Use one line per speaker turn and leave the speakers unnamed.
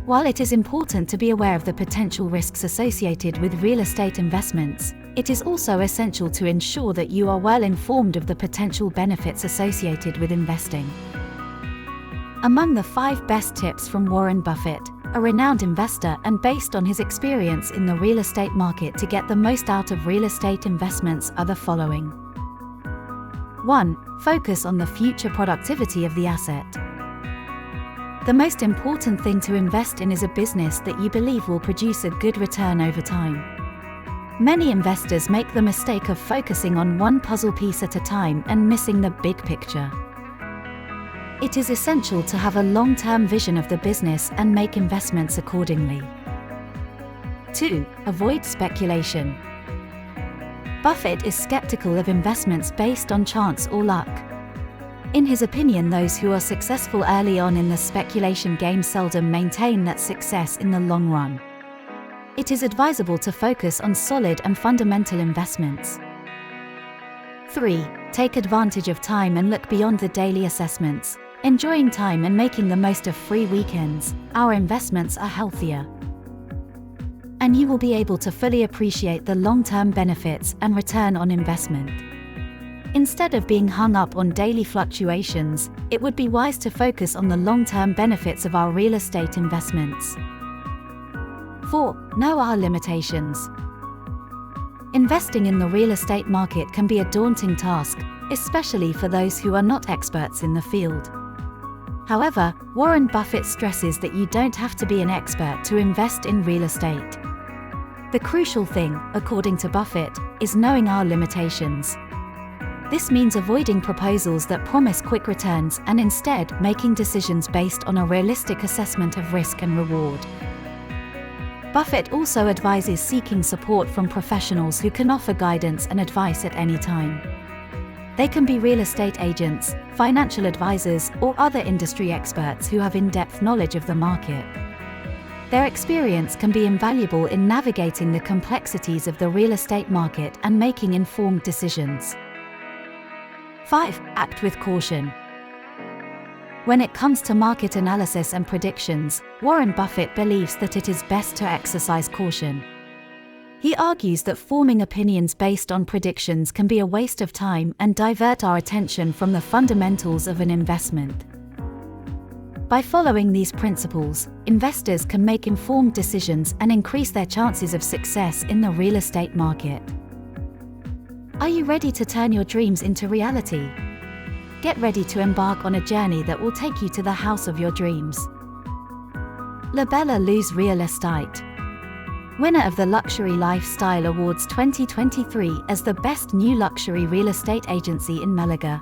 While it is important to be aware of the potential risks associated with real estate investments, it is also essential to ensure that you are well informed of the potential benefits associated with investing. Among the 5 best tips from Warren Buffett, a renowned investor and based on his experience in the real estate market to get the most out of real estate investments, are the following. 1. Focus on the future productivity of the asset. The most important thing to invest in is a business that you believe will produce a good return over time. Many investors make the mistake of focusing on one puzzle piece at a time and missing the big picture. It is essential to have a long-term vision of the business and make investments accordingly. 2. Avoid speculation. Buffett is skeptical of investments based on chance or luck. In his opinion, those who are successful early on in the speculation game seldom maintain that success in the long run. It is advisable to focus on solid and fundamental investments. 3. Take advantage of time and look beyond the daily assessments. Enjoying time and making the most of free weekends, our investments are healthier. And you will be able to fully appreciate the long-term benefits and return on investment. Instead of being hung up on daily fluctuations, it would be wise to focus on the long-term benefits of our real estate investments. 4. Know our limitations. Investing in the real estate market can be a daunting task, especially for those who are not experts in the field. However, Warren Buffett stresses that you don't have to be an expert to invest in real estate. The crucial thing, according to Buffett, is knowing our limitations. This means avoiding proposals that promise quick returns and instead making decisions based on a realistic assessment of risk and reward. Buffett also advises seeking support from professionals who can offer guidance and advice at any time. They can be real estate agents, financial advisors, or other industry experts who have in-depth knowledge of the market. Their experience can be invaluable in navigating the complexities of the real estate market and making informed decisions. 5. Act with caution. When it comes to market analysis and predictions, Warren Buffett believes that it is best to exercise caution. He argues that forming opinions based on predictions can be a waste of time and divert our attention from the fundamentals of an investment. By following these principles, investors can make informed decisions and increase their chances of success in the real estate market. Are you ready to turn your dreams into reality? Get ready to embark on a journey that will take you to the house of your dreams. LABELLA Luz Real Estate. Winner of the Luxury Lifestyle Awards 2023 as the best new luxury real estate agency in Malaga.